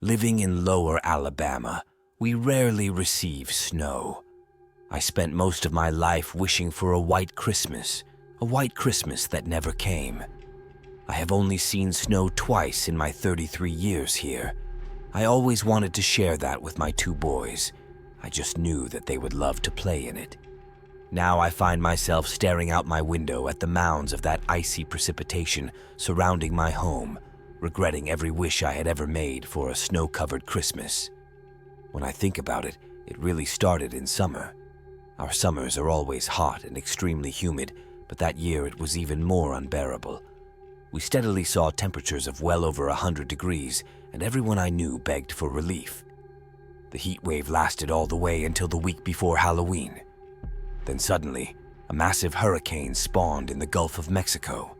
Living in Lower Alabama, we rarely receive snow. I spent most of my life wishing for a white Christmas that never came. I have only seen snow twice in my 33 years here. I always wanted to share that with my two boys. I just knew that they would love to play in it. Now I find myself staring out my window at the mounds of that icy precipitation surrounding my home, regretting every wish I had ever made for a snow-covered Christmas. When I think about it, it really started in summer. Our summers are always hot and extremely humid, but that year it was even more unbearable. We steadily saw temperatures of well over 100 degrees, and everyone I knew begged for relief. The heat wave lasted all the way until the week before Halloween. Then suddenly, a massive hurricane spawned in the Gulf of Mexico.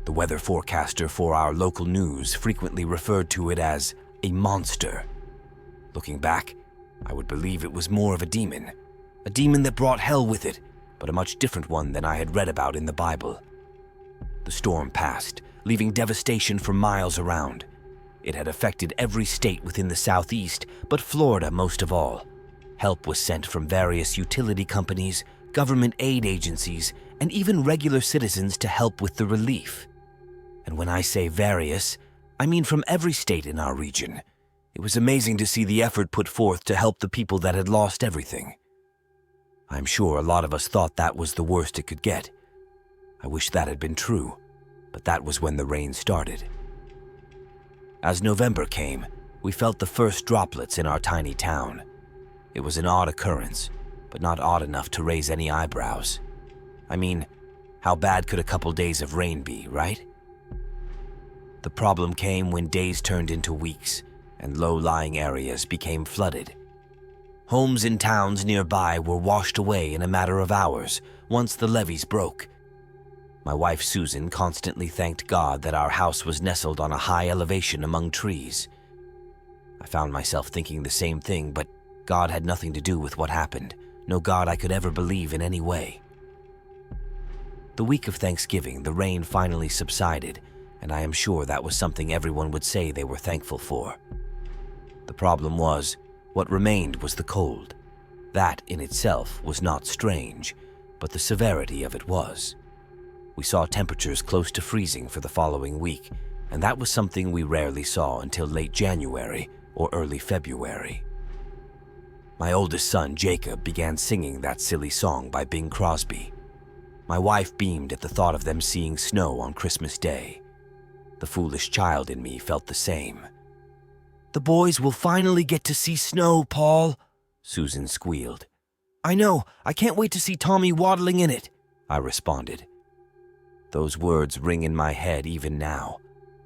The weather forecaster for our local news frequently referred to it as a monster. Looking back, I would believe it was more of a demon that brought hell with it, but a much different one than I had read about in the Bible. The storm passed, leaving devastation for miles around. It had affected every state within the Southeast, but Florida most of all. Help was sent from various utility companies, government aid agencies, and even regular citizens to help with the relief. And when I say various, I mean from every state in our region. It was amazing to see the effort put forth to help the people that had lost everything. I'm sure a lot of us thought that was the worst it could get. I wish that had been true, but that was when the rain started. As November came, we felt the first droplets in our tiny town. It was an odd occurrence, but not odd enough to raise any eyebrows. I mean, how bad could a couple days of rain be, right? The problem came when days turned into weeks, and low-lying areas became flooded. Homes in towns nearby were washed away in a matter of hours once the levees broke. My wife Susan constantly thanked God that our house was nestled on a high elevation among trees. I found myself thinking the same thing, but God had nothing to do with what happened. No God I could ever believe in any way. The week of Thanksgiving, the rain finally subsided, and I am sure that was something everyone would say they were thankful for. The problem was, what remained was the cold. That in itself was not strange, but the severity of it was. We saw temperatures close to freezing for the following week, and that was something we rarely saw until late January or early February. My oldest son, Jacob, began singing that silly song by Bing Crosby. My wife beamed at the thought of them seeing snow on Christmas Day. The foolish child in me felt the same. "The boys will finally get to see snow, Paul," Susan squealed. "I know, I can't wait to see Tommy waddling in it," I responded. Those words ring in my head even now.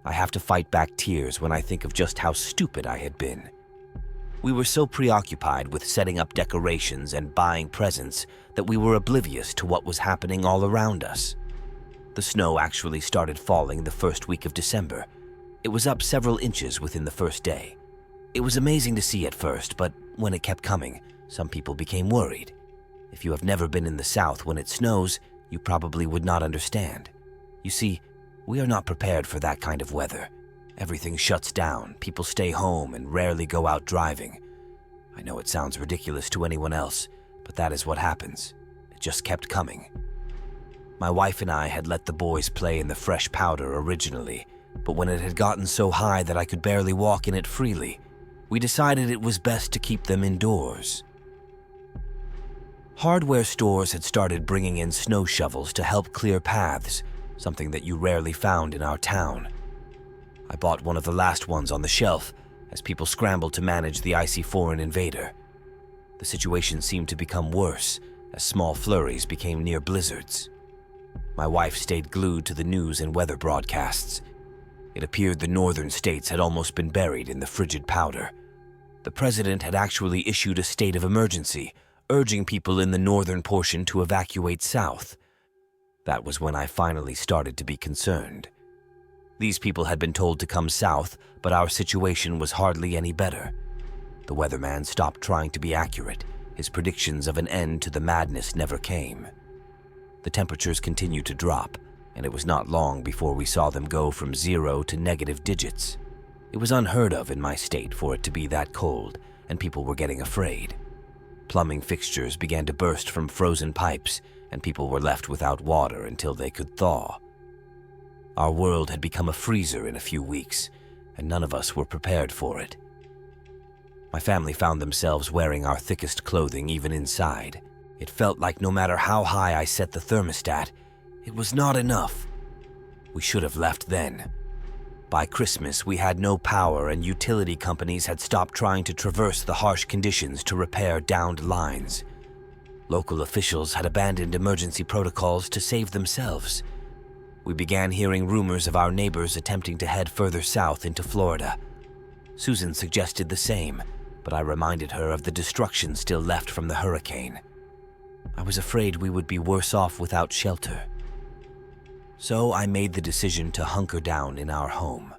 I have to fight back tears when I think of just how stupid I had been. We were so preoccupied with setting up decorations and buying presents that we were oblivious to what was happening all around us. The snow actually started falling the first week of December. It was up several inches within the first day. It was amazing to see at first, but when it kept coming, some people became worried. If you have never been in the South when it snows, you probably would not understand. You see, we are not prepared for that kind of weather. Everything shuts down, people stay home and rarely go out driving. I know it sounds ridiculous to anyone else, but that is what happens. It just kept coming. My wife and I had let the boys play in the fresh powder originally, but when it had gotten so high that I could barely walk in it freely, we decided it was best to keep them indoors. Hardware stores had started bringing in snow shovels to help clear paths, something that you rarely found in our town. I bought one of the last ones on the shelf as people scrambled to manage the icy foreign invader. The situation seemed to become worse as small flurries became near blizzards. My wife stayed glued to the news and weather broadcasts. It appeared the northern states had almost been buried in the frigid powder. The president had actually issued a state of emergency, urging people in the northern portion to evacuate south. That was when I finally started to be concerned. These people had been told to come south, but our situation was hardly any better. The weatherman stopped trying to be accurate. His predictions of an end to the madness never came. The temperatures continued to drop, and it was not long before we saw them go from 0 to negative digits. It was unheard of in my state for it to be that cold, and people were getting afraid. Plumbing fixtures began to burst from frozen pipes, and people were left without water until they could thaw. Our world had become a freezer in a few weeks, and none of us were prepared for it. My family found themselves wearing our thickest clothing even inside. It felt like no matter how high I set the thermostat, it was not enough. We should have left then. By Christmas, we had no power, and utility companies had stopped trying to traverse the harsh conditions to repair downed lines. Local officials had abandoned emergency protocols to save themselves. We began hearing rumors of our neighbors attempting to head further south into Florida. Susan suggested the same, but I reminded her of the destruction still left from the hurricane. I was afraid we would be worse off without shelter. So I made the decision to hunker down in our home.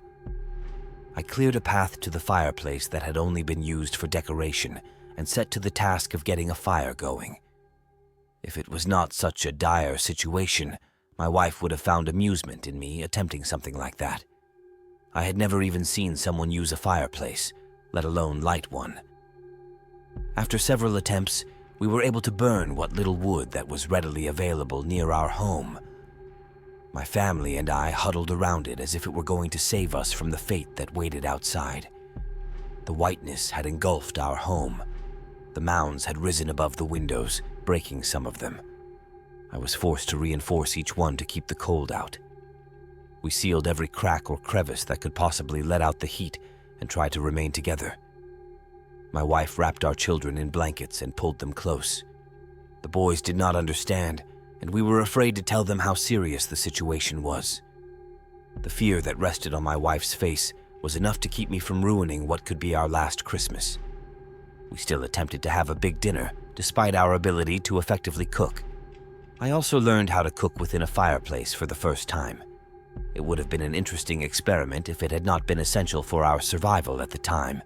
I cleared a path to the fireplace that had only been used for decoration and set to the task of getting a fire going. If it was not such a dire situation, my wife would have found amusement in me attempting something like that. I had never even seen someone use a fireplace, let alone light one. After several attempts, we were able to burn what little wood that was readily available near our home. My family and I huddled around it as if it were going to save us from the fate that waited outside. The whiteness had engulfed our home. The mounds had risen above the windows, breaking some of them. I was forced to reinforce each one to keep the cold out. We sealed every crack or crevice that could possibly let out the heat and tried to remain together. My wife wrapped our children in blankets and pulled them close. The boys did not understand, and we were afraid to tell them how serious the situation was. The fear that rested on my wife's face was enough to keep me from ruining what could be our last Christmas. We still attempted to have a big dinner, despite our ability to effectively cook. I also learned how to cook within a fireplace for the first time. It would have been an interesting experiment if it had not been essential for our survival at the time.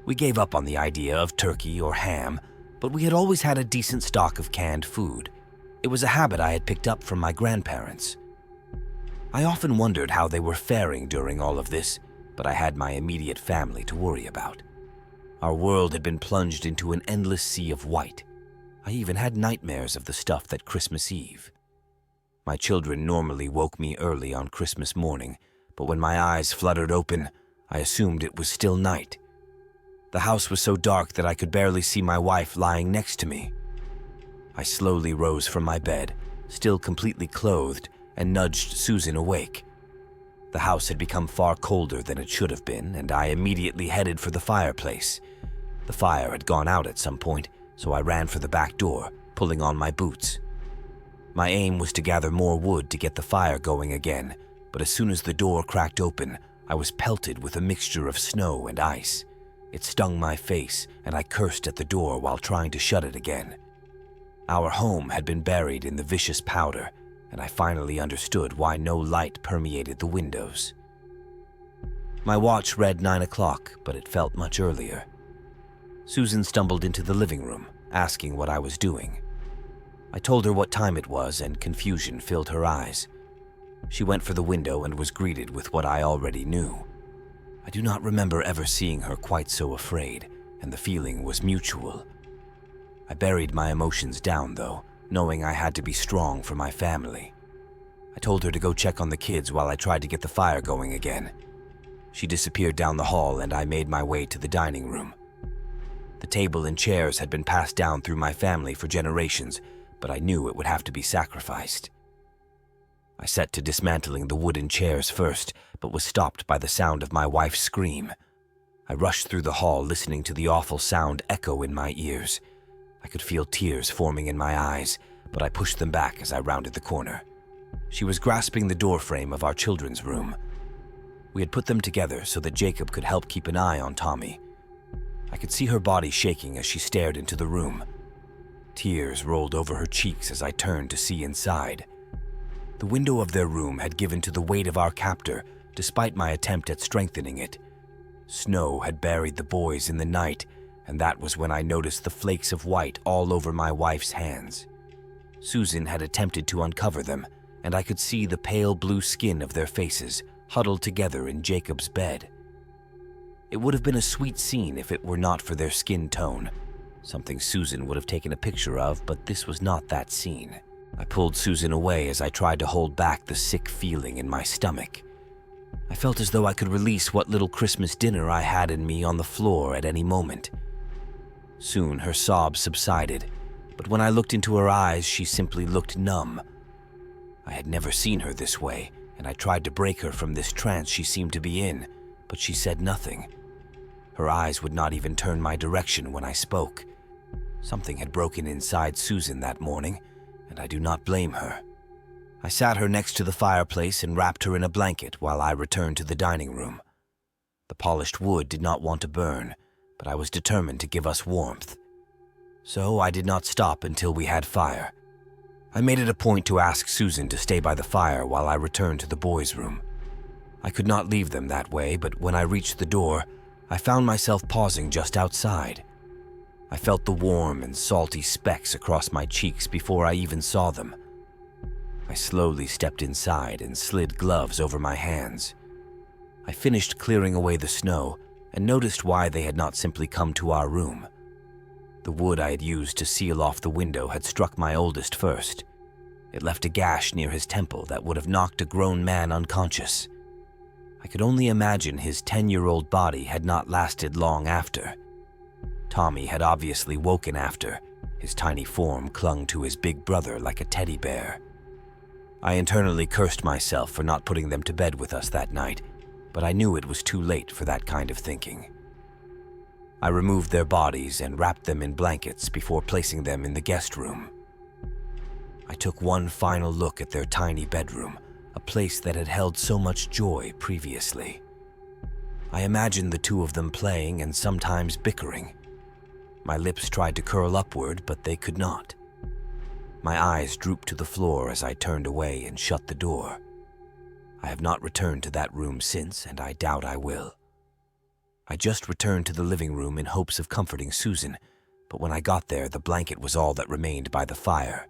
We gave up on the idea of turkey or ham, but we had always had a decent stock of canned food. It was a habit I had picked up from my grandparents. I often wondered how they were faring during all of this, but I had my immediate family to worry about. Our world had been plunged into an endless sea of white. I even had nightmares of the stuff that Christmas Eve. My children normally woke me early on Christmas morning, but when my eyes fluttered open, I assumed it was still night. The house was so dark that I could barely see my wife lying next to me. I slowly rose from my bed, still completely clothed, and nudged Susan awake. The house had become far colder than it should have been, and I immediately headed for the fireplace. The fire had gone out at some point, so I ran for the back door, pulling on my boots. My aim was to gather more wood to get the fire going again, but as soon as the door cracked open, I was pelted with a mixture of snow and ice. It stung my face, and I cursed at the door while trying to shut it again. Our home had been buried in the vicious powder, and I finally understood why no light permeated the windows. My watch read 9 o'clock, but it felt much earlier. Susan stumbled into the living room, asking what I was doing. I told her what time it was, and confusion filled her eyes. She went for the window and was greeted with what I already knew. I do not remember ever seeing her quite so afraid, and the feeling was mutual. I buried my emotions down, though, knowing I had to be strong for my family. I told her to go check on the kids while I tried to get the fire going again. She disappeared down the hall, and I made my way to the dining room. The table and chairs had been passed down through my family for generations, but I knew it would have to be sacrificed. I set to dismantling the wooden chairs first, but was stopped by the sound of my wife's scream. I rushed through the hall, listening to the awful sound echo in my ears. I could feel tears forming in my eyes, but I pushed them back as I rounded the corner. She was grasping the doorframe of our children's room. We had put them together so that Jacob could help keep an eye on Tommy. I could see her body shaking as she stared into the room. Tears rolled over her cheeks as I turned to see inside. The window of their room had given to the weight of our captor, despite my attempt at strengthening it. Snow had buried the boys in the night, and that was when I noticed the flakes of white all over my wife's hands. Susan had attempted to uncover them, and I could see the pale blue skin of their faces huddled together in Jacob's bed. It would have been a sweet scene if it were not for their skin tone. Something Susan would have taken a picture of, but this was not that scene. I pulled Susan away as I tried to hold back the sick feeling in my stomach. I felt as though I could release what little Christmas dinner I had in me on the floor at any moment. Soon her sobs subsided, but when I looked into her eyes, she simply looked numb. I had never seen her this way, and I tried to break her from this trance she seemed to be in, but she said nothing. Her eyes would not even turn my direction when I spoke. Something had broken inside Susan that morning, and I do not blame her. I sat her next to the fireplace and wrapped her in a blanket while I returned to the dining room. The polished wood did not want to burn, but I was determined to give us warmth. So I did not stop until we had fire. I made it a point to ask Susan to stay by the fire while I returned to the boys' room. I could not leave them that way, but when I reached the door, I found myself pausing just outside. I felt the warm and salty specks across my cheeks before I even saw them. I slowly stepped inside and slid gloves over my hands. I finished clearing away the snow and noticed why they had not simply come to our room. The wood I had used to seal off the window had struck my oldest first. It left a gash near his temple that would have knocked a grown man unconscious. I could only imagine his 10-year-old body had not lasted long after. Tommy had obviously woken after. His tiny form clung to his big brother like a teddy bear. I internally cursed myself for not putting them to bed with us that night, but I knew it was too late for that kind of thinking. I removed their bodies and wrapped them in blankets before placing them in the guest room. I took one final look at their tiny bedroom, a place that had held so much joy previously. I imagined the two of them playing and sometimes bickering. My lips tried to curl upward, but they could not. My eyes drooped to the floor as I turned away and shut the door. I have not returned to that room since, and I doubt I will. I just returned to the living room in hopes of comforting Susan, but when I got there, the blanket was all that remained by the fire.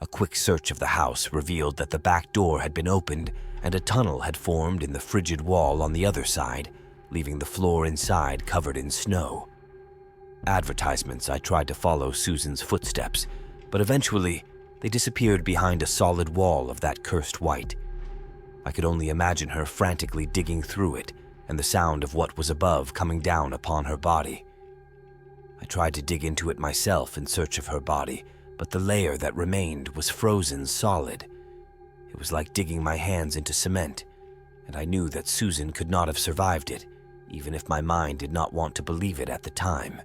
A quick search of the house revealed that the back door had been opened and a tunnel had formed in the frigid wall on the other side, leaving the floor inside covered in snow. Advertisements I tried to follow Susan's footsteps, but eventually they disappeared behind a solid wall of that cursed white. I could only imagine her frantically digging through it, and the sound of what was above coming down upon her body. I tried to dig into it myself in search of her body, but the layer that remained was frozen solid. It was like digging my hands into cement, and I knew that Susan could not have survived it, even if my mind did not want to believe it at the time.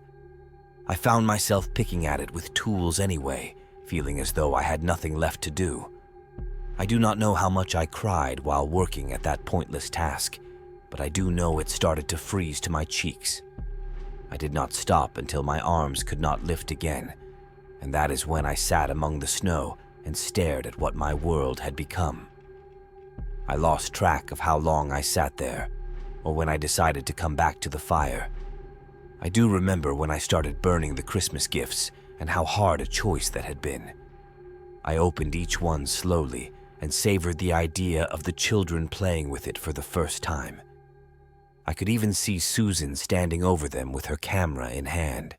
I found myself picking at it with tools anyway, feeling as though I had nothing left to do. I do not know how much I cried while working at that pointless task, but I do know it started to freeze to my cheeks. I did not stop until my arms could not lift again, and that is when I sat among the snow and stared at what my world had become. I lost track of how long I sat there, or when I decided to come back to the fire. I do remember when I started burning the Christmas gifts and how hard a choice that had been. I opened each one slowly and savored the idea of the children playing with it for the first time. I could even see Susan standing over them with her camera in hand.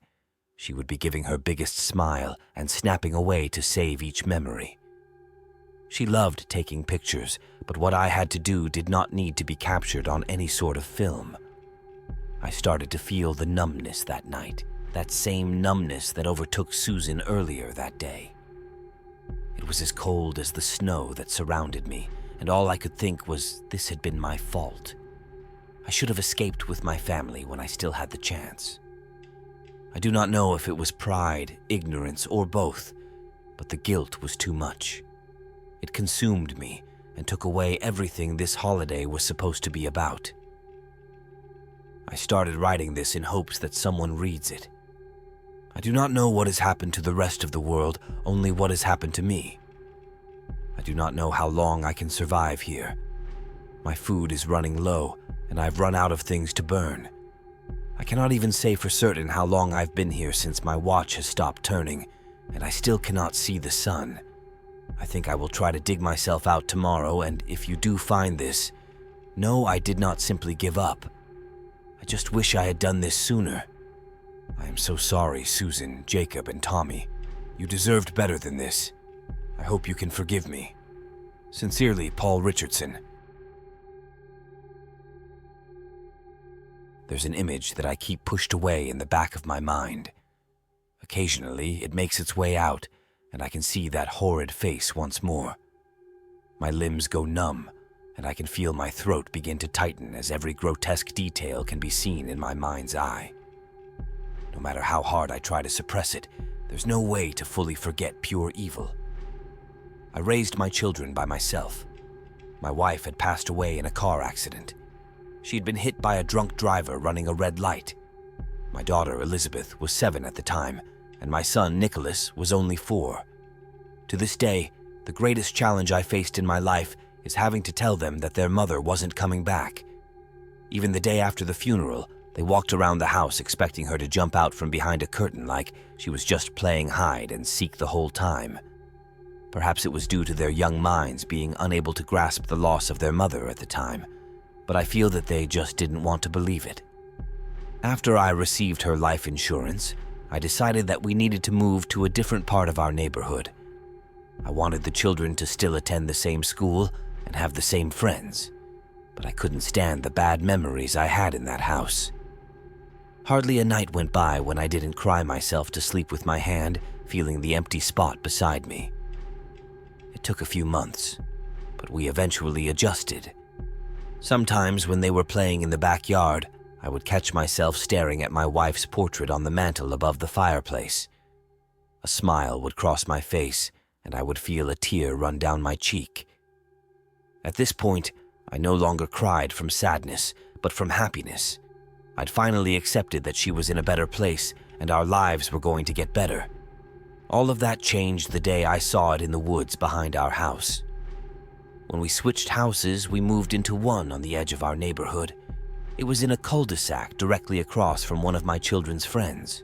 She would be giving her biggest smile and snapping away to save each memory. She loved taking pictures, but what I had to do did not need to be captured on any sort of film. I started to feel the numbness that night, that same numbness that overtook Susan earlier that day. It was as cold as the snow that surrounded me, and all I could think was this had been my fault. I should have escaped with my family when I still had the chance. I do not know if it was pride, ignorance, or both, but the guilt was too much. It consumed me and took away everything this holiday was supposed to be about. I started writing this in hopes that someone reads it. I do not know what has happened to the rest of the world, only what has happened to me. I do not know how long I can survive here. My food is running low, and I've run out of things to burn. I cannot even say for certain how long I've been here since my watch has stopped turning, and I still cannot see the sun. I think I will try to dig myself out tomorrow, and if you do find this, know I did not simply give up. I just wish I had done this sooner. I am so sorry, Susan, Jacob, and Tommy. You deserved better than this. I hope you can forgive me. Sincerely, Paul Richardson. There's an image that I keep pushed away in the back of my mind. Occasionally, it makes its way out, and I can see that horrid face once more. My limbs go numb, and I can feel my throat begin to tighten as every grotesque detail can be seen in my mind's eye. No matter how hard I try to suppress it, there's no way to fully forget pure evil. I raised my children by myself. My wife had passed away in a car accident. She'd been hit by a drunk driver running a red light. My daughter, Elizabeth, was 7 at the time, and my son, Nicholas, was only 4. To this day, the greatest challenge I faced in my life is having to tell them that their mother wasn't coming back. Even the day after the funeral, they walked around the house expecting her to jump out from behind a curtain like she was just playing hide and seek the whole time. Perhaps it was due to their young minds being unable to grasp the loss of their mother at the time, but I feel that they just didn't want to believe it. After I received her life insurance, I decided that we needed to move to a different part of our neighborhood. I wanted the children to still attend the same school and have the same friends, but I couldn't stand the bad memories I had in that house. Hardly a night went by when I didn't cry myself to sleep with my hand feeling the empty spot beside me. It took a few months, but we eventually adjusted. Sometimes when they were playing in the backyard, I would catch myself staring at my wife's portrait on the mantel above the fireplace. A smile would cross my face, and I would feel a tear run down my cheek. At this point, I no longer cried from sadness, but from happiness. I'd finally accepted that she was in a better place, and our lives were going to get better. All of that changed the day I saw it in the woods behind our house. When we switched houses, we moved into one on the edge of our neighborhood. It was in a cul-de-sac directly across from one of my children's friends.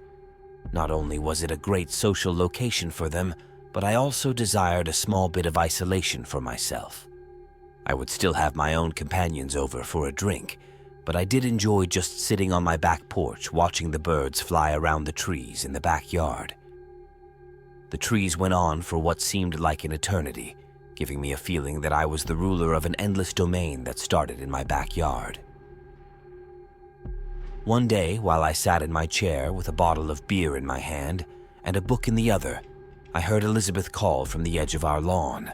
Not only was it a great social location for them, but I also desired a small bit of isolation for myself. I would still have my own companions over for a drink, but I did enjoy just sitting on my back porch watching the birds fly around the trees in the backyard. The trees went on for what seemed like an eternity, giving me a feeling that I was the ruler of an endless domain that started in my backyard. One day, while I sat in my chair with a bottle of beer in my hand and a book in the other, I heard Elizabeth call from the edge of our lawn.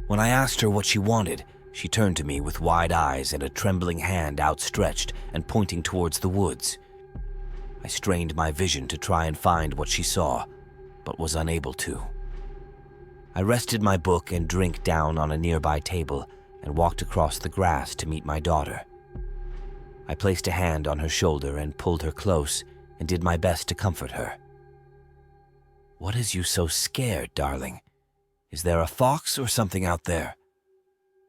When I asked her what she wanted, she turned to me with wide eyes and a trembling hand outstretched and pointing towards the woods. I strained my vision to try and find what she saw, but was unable to. I rested my book and drink down on a nearby table and walked across the grass to meet my daughter. I placed a hand on her shoulder and pulled her close and did my best to comfort her. "What has you so scared, darling? Is there a fox or something out there?"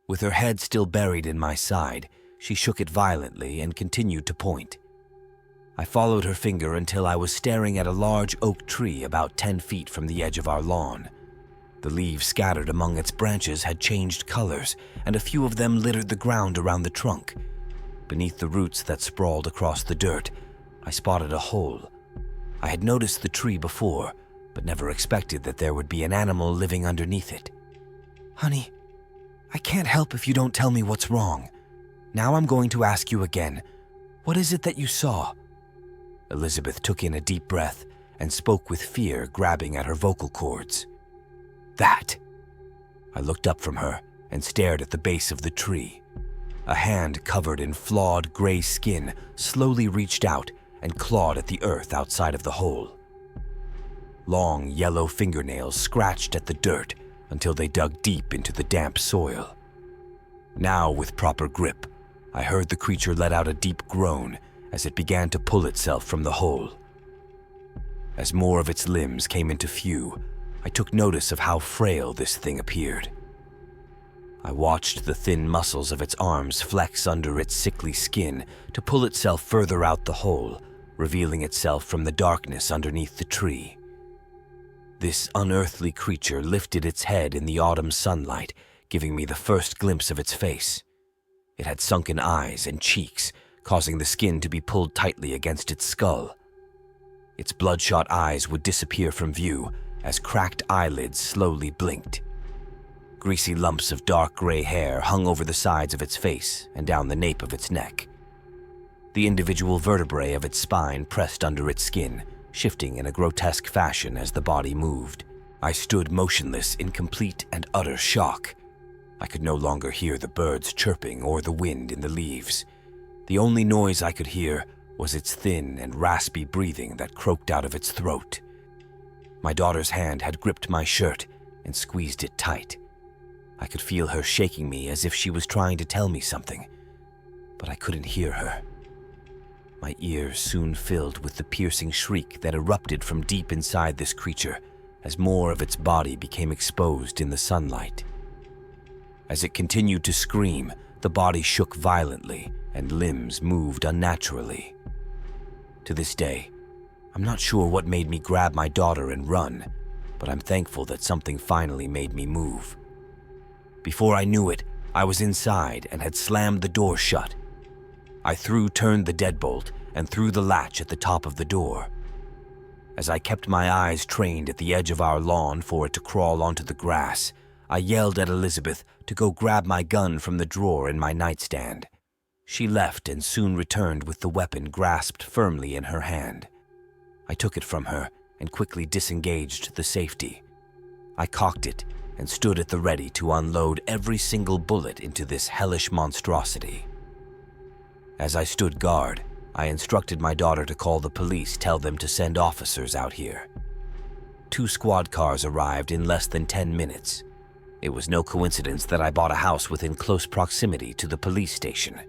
With her head still buried in my side, she shook it violently and continued to point. I followed her finger until I was staring at a large oak tree about 10 feet from the edge of our lawn. The leaves scattered among its branches had changed colors, and a few of them littered the ground around the trunk. Beneath the roots that sprawled across the dirt, I spotted a hole. I had noticed the tree before, but never expected that there would be an animal living underneath it. "Honey, I can't help if you don't tell me what's wrong. Now I'm going to ask you again. What is it that you saw?" Elizabeth took in a deep breath and spoke with fear grabbing at her vocal cords. "That." I looked up from her and stared at the base of the tree. A hand covered in flawed gray skin slowly reached out and clawed at the earth outside of the hole. Long yellow fingernails scratched at the dirt until they dug deep into the damp soil. Now, with proper grip, I heard the creature let out a deep groan as it began to pull itself from the hole. As more of its limbs came into view, I took notice of how frail this thing appeared. I watched the thin muscles of its arms flex under its sickly skin to pull itself further out the hole, revealing itself from the darkness underneath the tree. This unearthly creature lifted its head in the autumn sunlight, giving me the first glimpse of its face. It had sunken eyes and cheeks, causing the skin to be pulled tightly against its skull. Its bloodshot eyes would disappear from view as cracked eyelids slowly blinked. Greasy lumps of dark gray hair hung over the sides of its face and down the nape of its neck. The individual vertebrae of its spine pressed under its skin, shifting in a grotesque fashion as the body moved. I stood motionless in complete and utter shock. I could no longer hear the birds chirping or the wind in the leaves. The only noise I could hear was its thin and raspy breathing that croaked out of its throat. My daughter's hand had gripped my shirt and squeezed it tight. I could feel her shaking me as if she was trying to tell me something, but I couldn't hear her. My ears soon filled with the piercing shriek that erupted from deep inside this creature as more of its body became exposed in the sunlight. As it continued to scream, the body shook violently and limbs moved unnaturally. To this day, I'm not sure what made me grab my daughter and run, but I'm thankful that something finally made me move. Before I knew it, I was inside and had slammed the door shut. I turned the deadbolt and threw the latch at the top of the door. As I kept my eyes trained at the edge of our lawn for it to crawl onto the grass, I yelled at Elizabeth to go grab my gun from the drawer in my nightstand. She left and soon returned with the weapon grasped firmly in her hand. I took it from her and quickly disengaged the safety. I cocked it and stood at the ready to unload every single bullet into this hellish monstrosity. As I stood guard, I instructed my daughter to call the police, tell them to send officers out here. 2 squad cars arrived in less than 10 minutes. It was no coincidence that I bought a house within close proximity to the police station.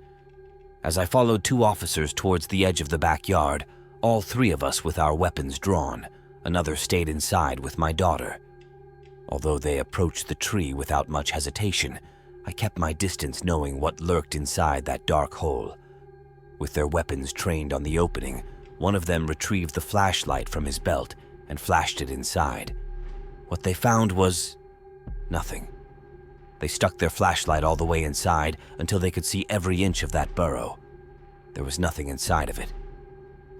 As I followed 2 officers towards the edge of the backyard, all 3 of us with our weapons drawn, another stayed inside with my daughter. Although they approached the tree without much hesitation, I kept my distance knowing what lurked inside that dark hole. With their weapons trained on the opening, one of them retrieved the flashlight from his belt and flashed it inside. What they found was nothing. They stuck their flashlight all the way inside until they could see every inch of that burrow. There was nothing inside of it.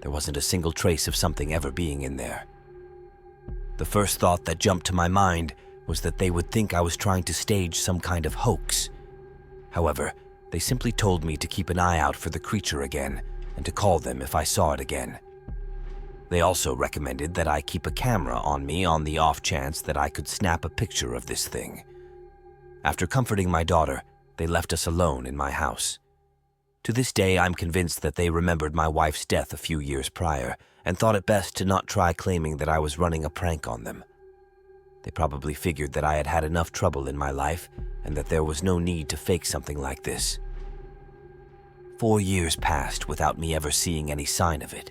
There wasn't a single trace of something ever being in there. The first thought that jumped to my mind was that they would think I was trying to stage some kind of hoax. However, they simply told me to keep an eye out for the creature again and to call them if I saw it again. They also recommended that I keep a camera on me on the off chance that I could snap a picture of this thing. After comforting my daughter, they left us alone in my house. To this day, I'm convinced that they remembered my wife's death a few years prior and thought it best to not try claiming that I was running a prank on them. They probably figured that I had had enough trouble in my life and that there was no need to fake something like this. 4 years passed without me ever seeing any sign of it.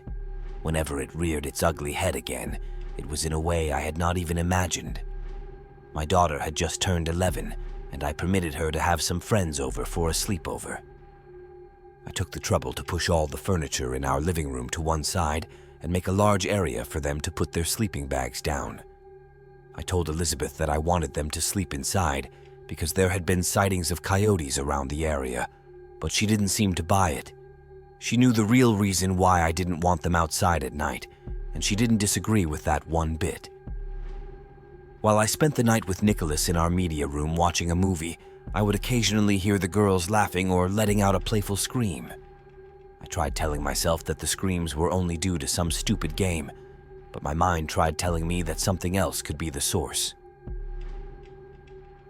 Whenever it reared its ugly head again, it was in a way I had not even imagined. My daughter had just turned 11, and I permitted her to have some friends over for a sleepover. I took the trouble to push all the furniture in our living room to one side and make a large area for them to put their sleeping bags down. I told Elizabeth that I wanted them to sleep inside because there had been sightings of coyotes around the area, but she didn't seem to buy it. She knew the real reason why I didn't want them outside at night, and she didn't disagree with that one bit. While I spent the night with Nicholas in our media room watching a movie, I would occasionally hear the girls laughing or letting out a playful scream. I tried telling myself that the screams were only due to some stupid game, but my mind tried telling me that something else could be the source.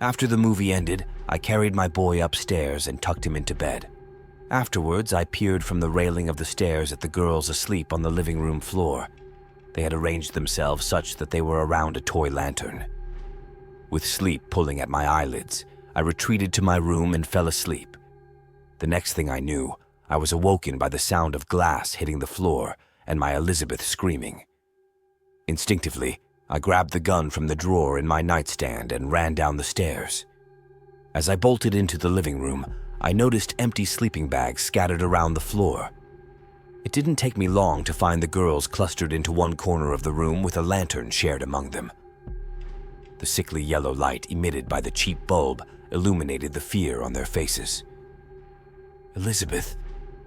After the movie ended, I carried my boy upstairs and tucked him into bed. Afterwards, I peered from the railing of the stairs at the girls asleep on the living room floor. They had arranged themselves such that they were around a toy lantern. With sleep pulling at my eyelids, I retreated to my room and fell asleep. The next thing I knew, I was awoken by the sound of glass hitting the floor and my Elizabeth screaming. Instinctively, I grabbed the gun from the drawer in my nightstand and ran down the stairs. As I bolted into the living room, I noticed empty sleeping bags scattered around the floor. It didn't take me long to find the girls clustered into one corner of the room with a lantern shared among them. The sickly yellow light emitted by the cheap bulb illuminated the fear on their faces. "Elizabeth,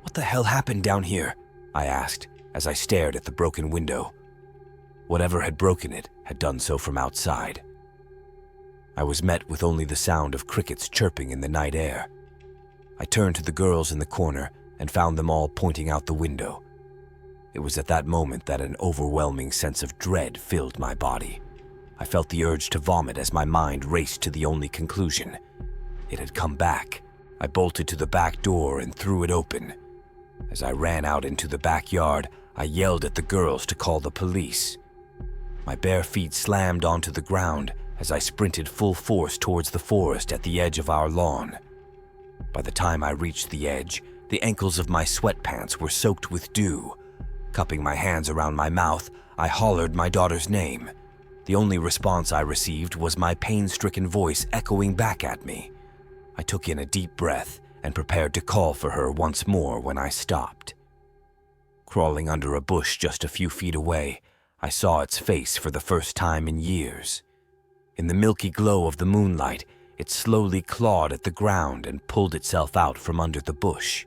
"What the hell happened down here?" I asked as I stared at the broken window. Whatever had broken it had done so from outside. I was met with only the sound of crickets chirping in the night air. I turned to the girls in the corner and found them all pointing out the window. It was at that moment that an overwhelming sense of dread filled my body. I felt the urge to vomit as my mind raced to the only conclusion. It had come back. I bolted to the back door and threw it open. As I ran out into the backyard, I yelled at the girls to call the police. My bare feet slammed onto the ground as I sprinted full force towards the forest at the edge of our lawn. By the time I reached the edge, the ankles of my sweatpants were soaked with dew. Cupping my hands around my mouth, I hollered my daughter's name. The only response I received was my pain-stricken voice echoing back at me. I took in a deep breath and prepared to call for her once more when I stopped. Crawling under a bush just a few feet away, I saw its face for the first time in years. In the milky glow of the moonlight, it slowly clawed at the ground and pulled itself out from under the bush.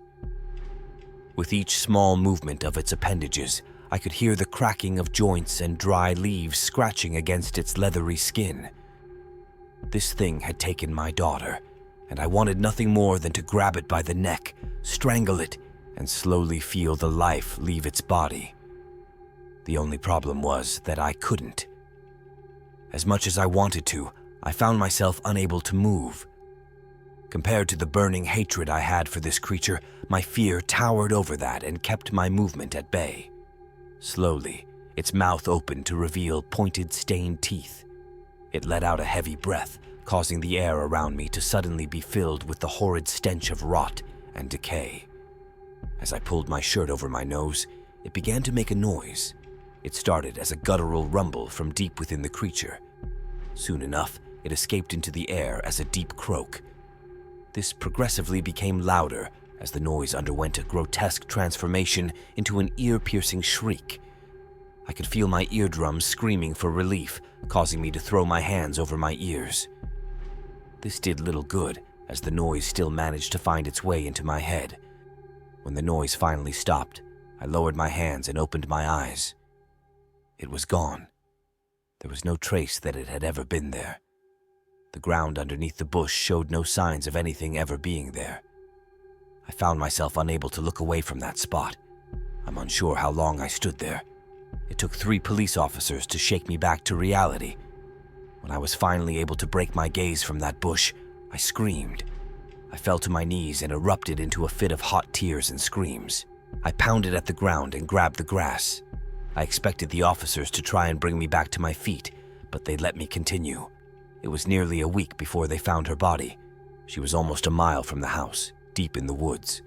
With each small movement of its appendages, I could hear the cracking of joints and dry leaves scratching against its leathery skin. This thing had taken my daughter, and I wanted nothing more than to grab it by the neck, strangle it, and slowly feel the life leave its body. The only problem was that I couldn't. As much as I wanted to, I found myself unable to move. Compared to the burning hatred I had for this creature, my fear towered over that and kept my movement at bay. Slowly, its mouth opened to reveal pointed, stained teeth. It let out a heavy breath, causing the air around me to suddenly be filled with the horrid stench of rot and decay. As I pulled my shirt over my nose, it began to make a noise. It started as a guttural rumble from deep within the creature. Soon enough, it escaped into the air as a deep croak. This progressively became louder as the noise underwent a grotesque transformation into an ear-piercing shriek. I could feel my eardrums screaming for relief, causing me to throw my hands over my ears. This did little good, as the noise still managed to find its way into my head. When the noise finally stopped, I lowered my hands and opened my eyes. It was gone. There was no trace that it had ever been there. The ground underneath the bush showed no signs of anything ever being there. I found myself unable to look away from that spot. I'm unsure how long I stood there. It took 3 police officers to shake me back to reality. When I was finally able to break my gaze from that bush, I screamed. I fell to my knees and erupted into a fit of hot tears and screams. I pounded at the ground and grabbed the grass. I expected the officers to try and bring me back to my feet, but they let me continue. It was nearly a week before they found her body. She was almost a mile from the house, deep in the woods.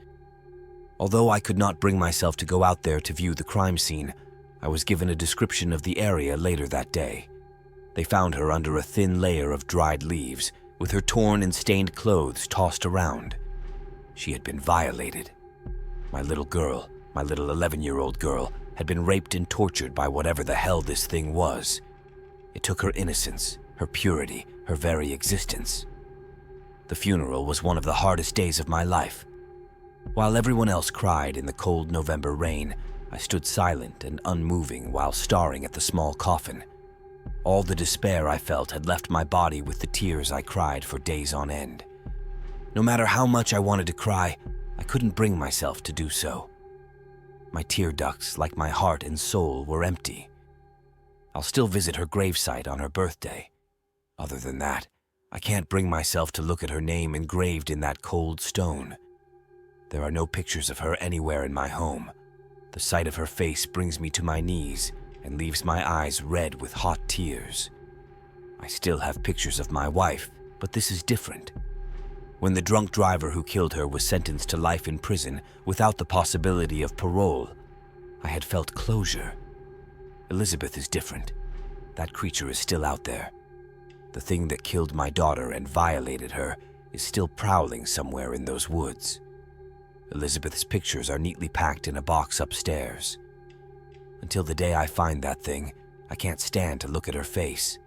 Although I could not bring myself to go out there to view the crime scene, I was given a description of the area later that day. They found her under a thin layer of dried leaves, with her torn and stained clothes tossed around. She had been violated. My little 11-year-old girl, had been raped and tortured by whatever the hell this thing was. It took her innocence, her purity, her very existence. The funeral was one of the hardest days of my life. While everyone else cried in the cold November rain, I stood silent and unmoving while staring at the small coffin. All the despair I felt had left my body with the tears I cried for days on end. No matter how much I wanted to cry, I couldn't bring myself to do so. My tear ducts, like my heart and soul, were empty. I'll still visit her gravesite on her birthday. Other than that, I can't bring myself to look at her name engraved in that cold stone. There are no pictures of her anywhere in my home. The sight of her face brings me to my knees and leaves my eyes red with hot tears. I still have pictures of my wife, but this is different. When the drunk driver who killed her was sentenced to life in prison without the possibility of parole, I had felt closure. Elizabeth is different. That creature is still out there. The thing that killed my daughter and violated her is still prowling somewhere in those woods. Elizabeth's pictures are neatly packed in a box upstairs. Until the day I find that thing, I can't stand to look at her face.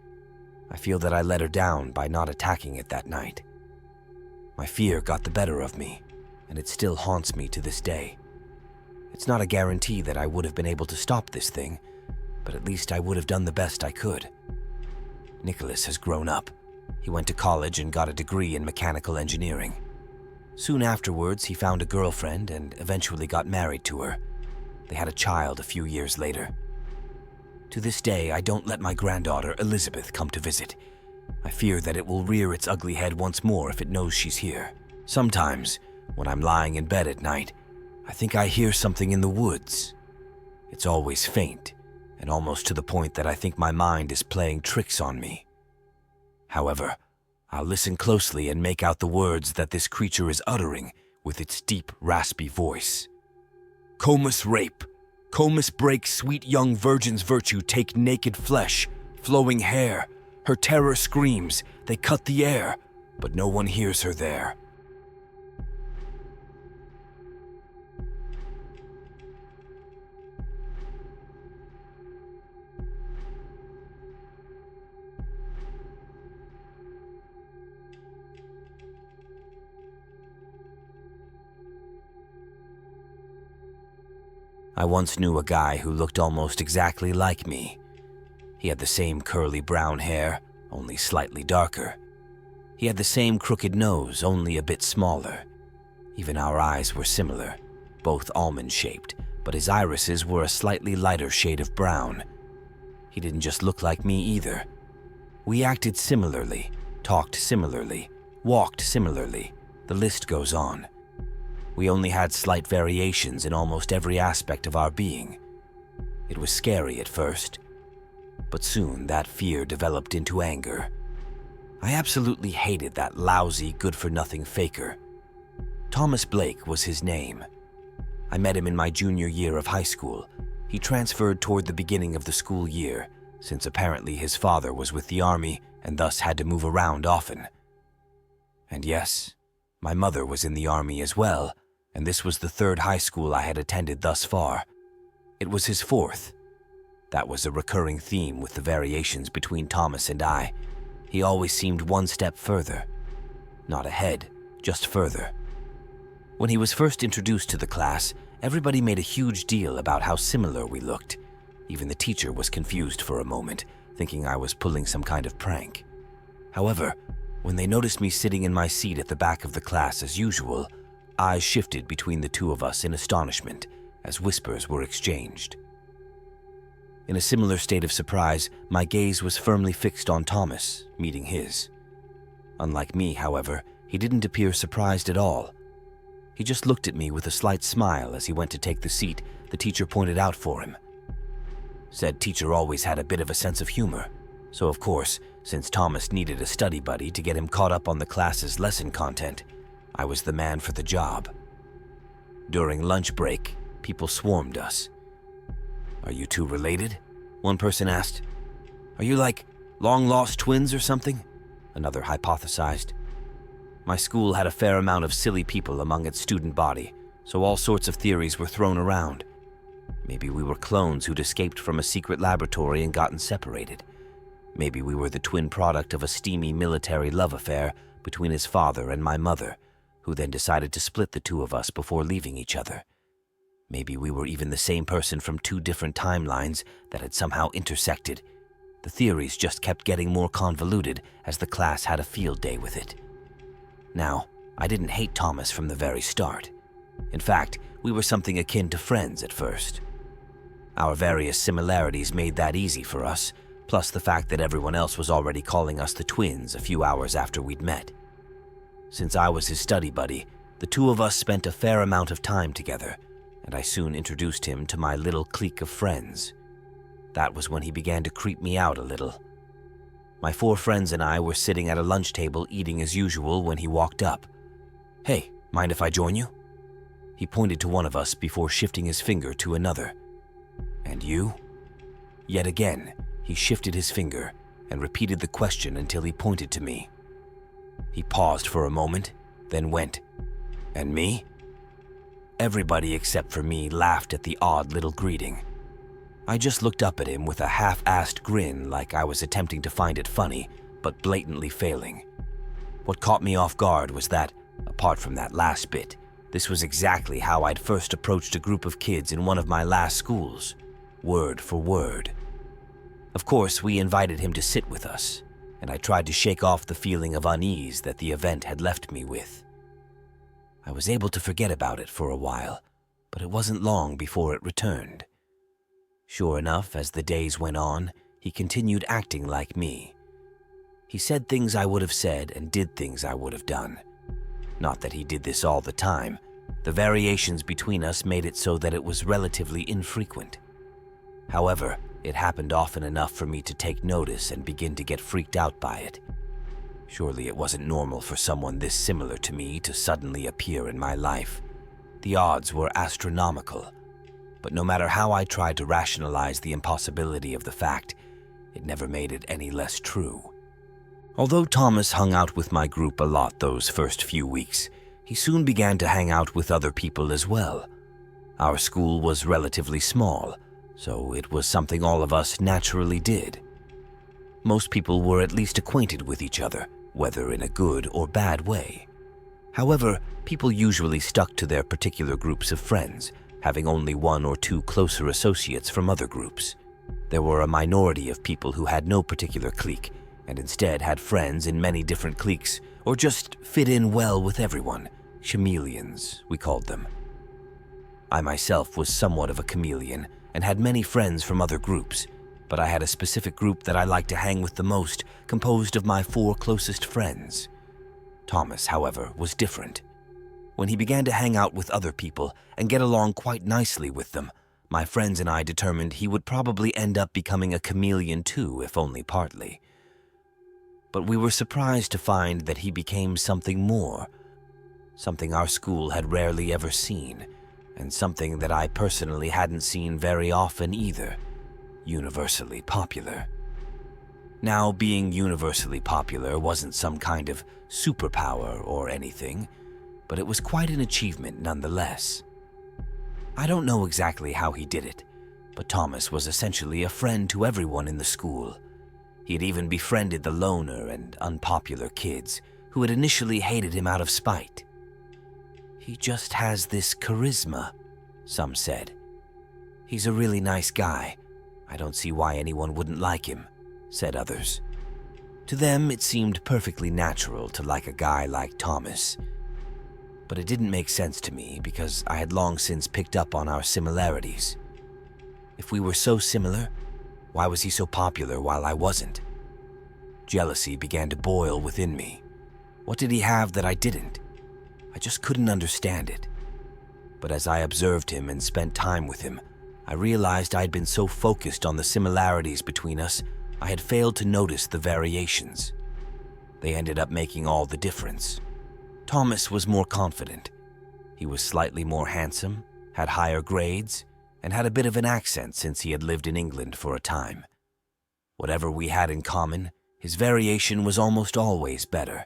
I feel that I let her down by not attacking it that night. My fear got the better of me, and it still haunts me to this day. It's not a guarantee that I would have been able to stop this thing, but at least I would have done the best I could. Nicholas has grown up. He went to college and got a degree in mechanical engineering. Soon afterwards, he found a girlfriend and eventually got married to her. They had a child a few years later. To this day, I don't let my granddaughter, Elizabeth, come to visit. I fear that it will rear its ugly head once more if it knows she's here. Sometimes, when I'm lying in bed at night, I think I hear something in the woods. It's always faint, and almost to the point that I think my mind is playing tricks on me. However, I'll listen closely and make out the words that this creature is uttering with its deep, raspy voice. Comus rape. Comus break sweet young virgin's virtue, take naked flesh, flowing hair. Her terror screams, they cut the air, but no one hears her there. I once knew a guy who looked almost exactly like me. He had the same curly brown hair, only slightly darker. He had the same crooked nose, only a bit smaller. Even our eyes were similar, both almond-shaped, but his irises were a slightly lighter shade of brown. He didn't just look like me either. We acted similarly, talked similarly, walked similarly. The list goes on. We only had slight variations in almost every aspect of our being. It was scary at first, but soon that fear developed into anger. I absolutely hated that lousy, good-for-nothing faker. Thomas Blake was his name. I met him in my junior year of high school. He transferred toward the beginning of the school year, since apparently his father was with the army and thus had to move around often. And yes, my mother was in the army as well, and this was the third high school I had attended thus far. It was his fourth. That was a recurring theme with the variations between Thomas and I. He always seemed one step further. Not ahead, just further. When he was first introduced to the class, everybody made a huge deal about how similar we looked. Even the teacher was confused for a moment, thinking I was pulling some kind of prank. However, when they noticed me sitting in my seat at the back of the class as usual, eyes shifted between the two of us in astonishment as whispers were exchanged. In a similar state of surprise, my gaze was firmly fixed on Thomas, meeting his. Unlike me, however, he didn't appear surprised at all. He just looked at me with a slight smile as he went to take the seat the teacher pointed out for him. Said teacher always had a bit of a sense of humor, so of course, since Thomas needed a study buddy to get him caught up on the class's lesson content, I was the man for the job. During lunch break, people swarmed us. Are you two related? One person asked. Are you like long-lost twins or something? Another hypothesized. My school had a fair amount of silly people among its student body, so all sorts of theories were thrown around. Maybe we were clones who'd escaped from a secret laboratory and gotten separated. Maybe we were the twin product of a steamy military love affair between his father and my mother, who then decided to split the two of us before leaving each other. Maybe we were even the same person from two different timelines that had somehow intersected. The theories just kept getting more convoluted as the class had a field day with it. Now, I didn't hate Thomas from the very start. In fact, we were something akin to friends at first. Our various similarities made that easy for us, plus the fact that everyone else was already calling us the twins a few hours after we'd met. Since I was his study buddy, the two of us spent a fair amount of time together, and I soon introduced him to my little clique of friends. That was when he began to creep me out a little. My 4 friends and I were sitting at a lunch table eating as usual when he walked up. Hey, mind if I join you? He pointed to one of us before shifting his finger to another. And you? Yet again, he shifted his finger and repeated the question until he pointed to me. He paused for a moment, then went, And me? Everybody except for me laughed at the odd little greeting. I just looked up at him with a half-assed grin like I was attempting to find it funny, but blatantly failing. What caught me off guard was that, apart from that last bit, This was exactly how I'd first approached a group of kids in one of my last schools, word for word. Of course, we invited him to sit with us, and I tried to shake off the feeling of unease that the event had left me with. I was able to forget about it for a while, but it wasn't long before it returned. Sure enough, as the days went on, he continued acting like me. He said things I would have said and did things I would have done. Not that he did this all the time. The variations between us made it so that it was relatively infrequent. However, it happened often enough for me to take notice and begin to get freaked out by it. Surely it wasn't normal for someone this similar to me to suddenly appear in my life. The odds were astronomical, but no matter how I tried to rationalize the impossibility of the fact, it never made it any less true. Although Thomas hung out with my group a lot those first few weeks, he soon began to hang out with other people as well. Our school was relatively small, so it was something all of us naturally did. Most people were at least acquainted with each other, whether in a good or bad way. However, people usually stuck to their particular groups of friends, having only one or two closer associates from other groups. There were a minority of people who had no particular clique, and instead had friends in many different cliques, or just fit in well with everyone. Chameleons, we called them. I myself was somewhat of a chameleon, and had many friends from other groups, but I had a specific group that I liked to hang with the most, composed of my 4 closest friends. Thomas, however, was different. When he began to hang out with other people and get along quite nicely with them, my friends and I determined he would probably end up becoming a chameleon too, if only partly. But we were surprised to find that he became something more, something our school had rarely ever seen, and something that I personally hadn't seen very often either: universally popular. Now, being universally popular wasn't some kind of superpower or anything, but it was quite an achievement nonetheless. I don't know exactly how he did it, but Thomas was essentially a friend to everyone in the school. He had even befriended the loner and unpopular kids who had initially hated him out of spite. He just has this charisma, some said. He's a really nice guy. I don't see why anyone wouldn't like him, said others. To them, it seemed perfectly natural to like a guy like Thomas. But it didn't make sense to me because I had long since picked up on our similarities. If we were so similar, why was he so popular while I wasn't? Jealousy began to boil within me. What did he have that I didn't? I just couldn't understand it. But as I observed him and spent time with him, I realized I'd been so focused on the similarities between us, I had failed to notice the variations. They ended up making all the difference. Thomas was more confident. He was slightly more handsome, had higher grades, and had a bit of an accent since he had lived in England for a time. Whatever we had in common, his variation was almost always better.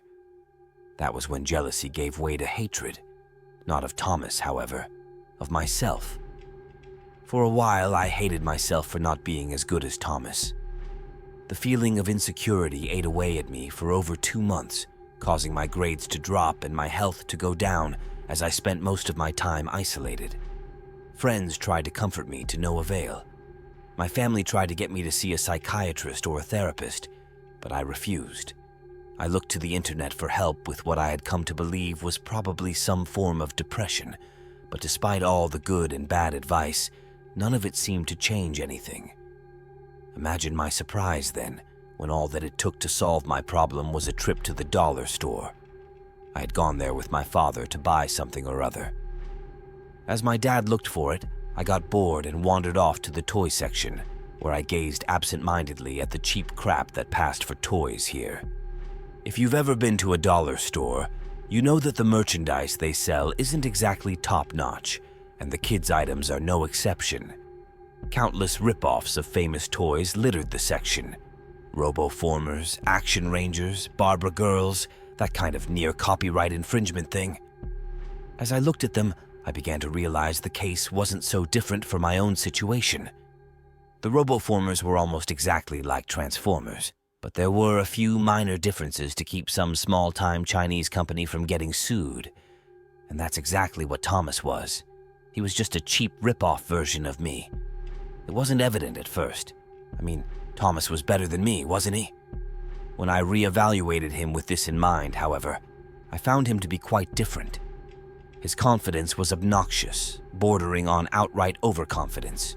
That was when jealousy gave way to hatred. Not of Thomas, however, of myself. For a while, I hated myself for not being as good as Thomas. The feeling of insecurity ate away at me for over 2 months, causing my grades to drop and my health to go down as I spent most of my time isolated. Friends tried to comfort me to no avail. My family tried to get me to see a psychiatrist or a therapist, but I refused. I looked to the internet for help with what I had come to believe was probably some form of depression, but despite all the good and bad advice, none of it seemed to change anything. Imagine my surprise then, when all that it took to solve my problem was a trip to the dollar store. I had gone there with my father to buy something or other. As my dad looked for it, I got bored and wandered off to the toy section, where I gazed absent-mindedly at the cheap crap that passed for toys here. If you've ever been to a dollar store, you know that the merchandise they sell isn't exactly top-notch, and the kids' items are no exception. Countless rip-offs of famous toys littered the section. Roboformers, Action Rangers, Barbara Girls, that kind of near-copyright infringement thing. As I looked at them, I began to realize the case wasn't so different from my own situation. The Roboformers were almost exactly like Transformers, but there were a few minor differences to keep some small-time Chinese company from getting sued. And that's exactly what Thomas was. He was just a cheap rip-off version of me. It wasn't evident at first. I mean, Thomas was better than me, wasn't he? When I re-evaluated him with this in mind, however, I found him to be quite different. His confidence was obnoxious, bordering on outright overconfidence.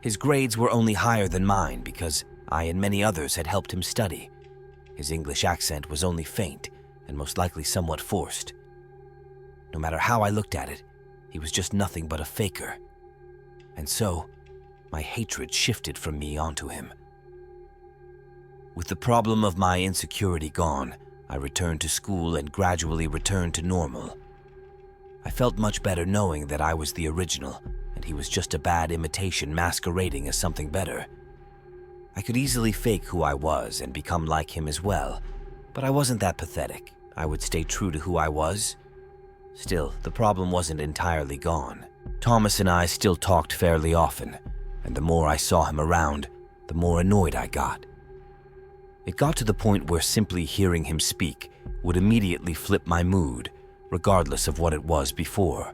His grades were only higher than mine because I and many others had helped him study. His English accent was only faint and most likely somewhat forced. No matter how I looked at it, he was just nothing but a faker. And so, my hatred shifted from me onto him. With the problem of my insecurity gone, I returned to school and gradually returned to normal. I felt much better knowing that I was the original, and he was just a bad imitation masquerading as something better. I could easily fake who I was and become like him as well, but I wasn't that pathetic. I would stay true to who I was. Still, the problem wasn't entirely gone. Thomas and I still talked fairly often, and the more I saw him around, the more annoyed I got. It got to the point where simply hearing him speak would immediately flip my mood, regardless of what it was before.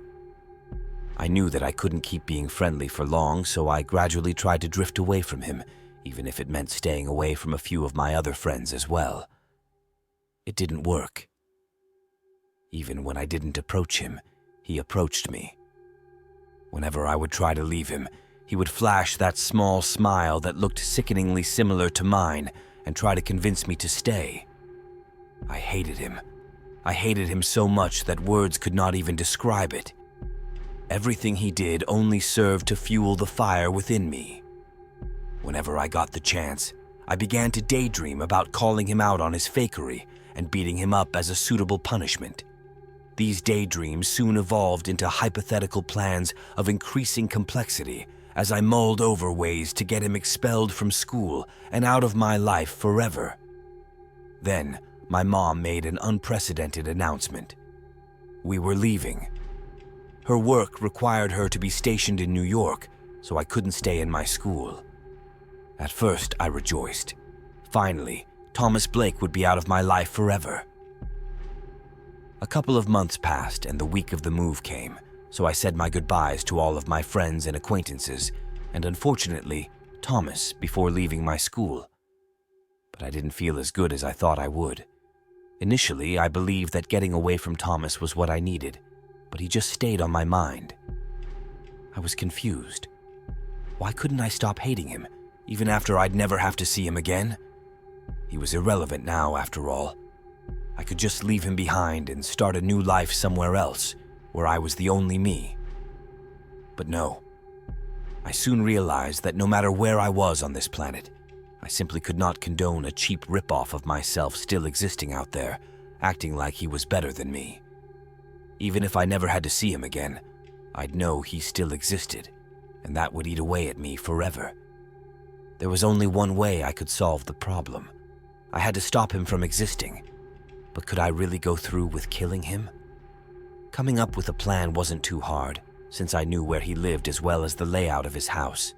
I knew that I couldn't keep being friendly for long, so I gradually tried to drift away from him, even if it meant staying away from a few of my other friends as well. It didn't work. Even when I didn't approach him, he approached me. Whenever I would try to leave him, he would flash that small smile that looked sickeningly similar to mine and try to convince me to stay. I hated him. I hated him so much that words could not even describe it. Everything he did only served to fuel the fire within me. Whenever I got the chance, I began to daydream about calling him out on his fakery and beating him up as a suitable punishment. These daydreams soon evolved into hypothetical plans of increasing complexity as I mulled over ways to get him expelled from school and out of my life forever. Then, my mom made an unprecedented announcement. We were leaving. Her work required her to be stationed in New York, so I couldn't stay in my school. At first, I rejoiced. Finally, Thomas Blake would be out of my life forever. A couple of months passed and the week of the move came, so I said my goodbyes to all of my friends and acquaintances, and unfortunately, Thomas before leaving my school. But I didn't feel as good as I thought I would. Initially, I believed that getting away from Thomas was what I needed, but he just stayed on my mind. I was confused. Why couldn't I stop hating him, even after I'd never have to see him again? He was irrelevant now, after all. I could just leave him behind and start a new life somewhere else, where I was the only me. But no. I soon realized that no matter where I was on this planet, I simply could not condone a cheap rip-off of myself still existing out there, acting like he was better than me. Even if I never had to see him again, I'd know he still existed, and that would eat away at me forever. There was only one way I could solve the problem. I had to stop him from existing. But could I really go through with killing him? Coming up with a plan wasn't too hard, since I knew where he lived as well as the layout of his house.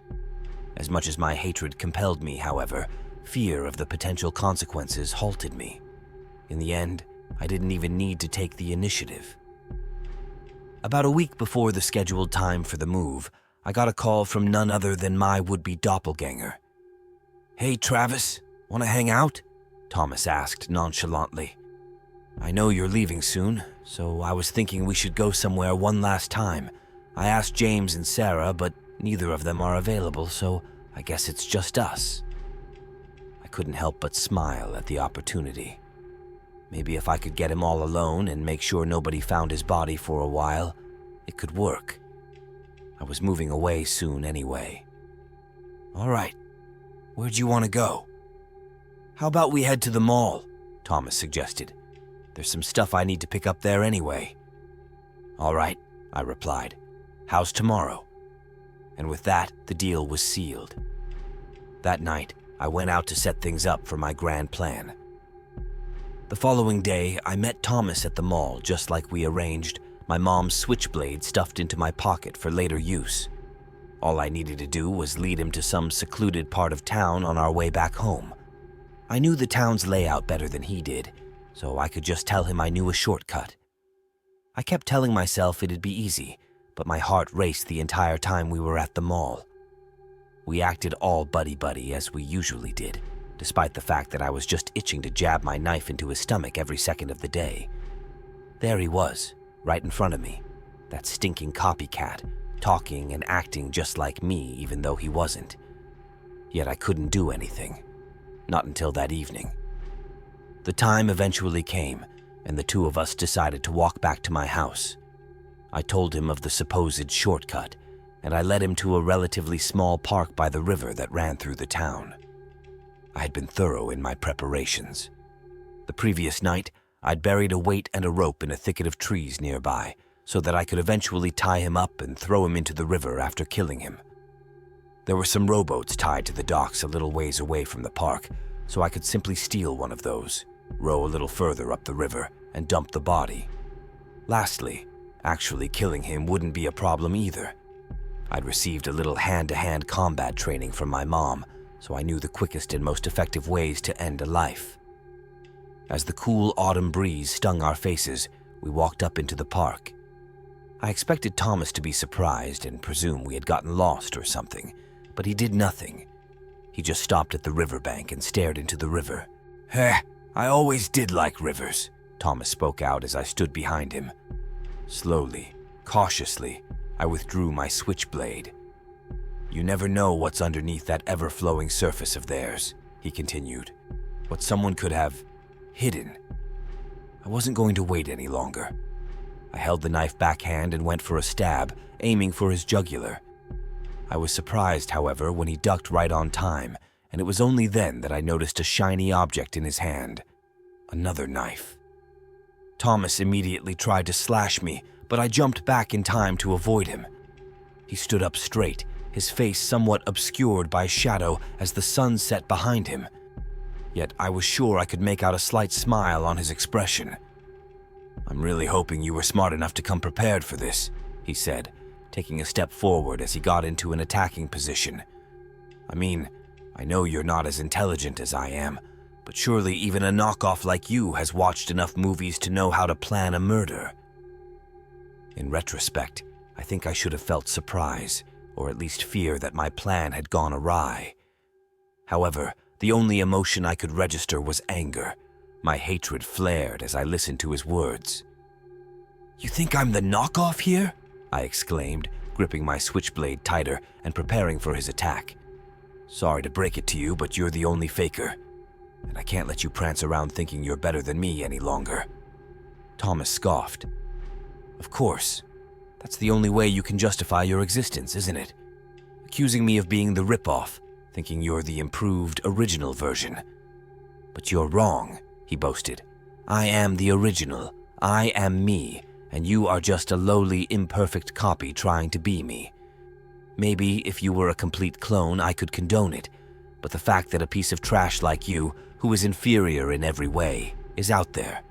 As much as my hatred compelled me, however, fear of the potential consequences halted me. In the end, I didn't even need to take the initiative. About a week before the scheduled time for the move, I got a call from none other than my would-be doppelganger. "Hey, Travis, want to hang out?" Thomas asked nonchalantly. "I know you're leaving soon, so I was thinking we should go somewhere one last time. I asked James and Sarah, but neither of them are available, so I guess it's just us." I couldn't help but smile at the opportunity. Maybe if I could get him all alone and make sure nobody found his body for a while, it could work. I was moving away soon anyway. "All right, where'd you want to go?" "How about we head to the mall?" Thomas suggested. "There's some stuff I need to pick up there anyway." "All right," I replied. "How's tomorrow?" And with that, the deal was sealed. That night, I went out to set things up for my grand plan. The following day, I met Thomas at the mall just like we arranged, my mom's switchblade stuffed into my pocket for later use. All I needed to do was lead him to some secluded part of town on our way back home. I knew the town's layout better than he did, so I could just tell him I knew a shortcut. I kept telling myself it'd be easy, but my heart raced the entire time we were at the mall. We acted all buddy-buddy as we usually did, despite the fact that I was just itching to jab my knife into his stomach every second of the day. There he was, right in front of me, that stinking copycat, talking and acting just like me even though he wasn't. Yet I couldn't do anything. Not until that evening. The time eventually came, and the two of us decided to walk back to my house. I told him of the supposed shortcut, and I led him to a relatively small park by the river that ran through the town. I had been thorough in my preparations. The previous night, I'd buried a weight and a rope in a thicket of trees nearby, so that I could eventually tie him up and throw him into the river after killing him. There were some rowboats tied to the docks a little ways away from the park, so I could simply steal one of those, row a little further up the river, and dump the body. Lastly, actually killing him wouldn't be a problem either. I'd received a little hand-to-hand combat training from my mom, so I knew the quickest and most effective ways to end a life. As the cool autumn breeze stung our faces, we walked up into the park. I expected Thomas to be surprised and presume we had gotten lost or something, but he did nothing. He just stopped at the riverbank and stared into the river. "Heh, I always did like rivers," Thomas spoke out as I stood behind him. Slowly, cautiously, I withdrew my switchblade. "You never know what's underneath that ever-flowing surface of theirs," he continued. "What someone could have hidden." I wasn't going to wait any longer. I held the knife backhand and went for a stab, aiming for his jugular. I was surprised, however, when he ducked right on time, and it was only then that I noticed a shiny object in his hand. Another knife. Thomas immediately tried to slash me, but I jumped back in time to avoid him. He stood up straight, his face somewhat obscured by shadow as the sun set behind him. Yet I was sure I could make out a slight smile on his expression. "I'm really hoping you were smart enough to come prepared for this," he said, taking a step forward as he got into an attacking position. "I mean, I know you're not as intelligent as I am, but surely even a knockoff like you has watched enough movies to know how to plan a murder." In retrospect, I think I should have felt surprise, or at least fear that my plan had gone awry. However, the only emotion I could register was anger. My hatred flared as I listened to his words. "You think I'm the knockoff here?" I exclaimed, gripping my switchblade tighter and preparing for his attack. "Sorry to break it to you, but you're the only faker, and I can't let you prance around thinking you're better than me any longer." Thomas scoffed. "Of course. That's the only way you can justify your existence, isn't it? Accusing me of being the ripoff, thinking you're the improved, original version. But you're wrong," he boasted. "I am the original. I am me, and you are just a lowly, imperfect copy trying to be me. Maybe if you were a complete clone, I could condone it, but the fact that a piece of trash like you, who is inferior in every way, is out there,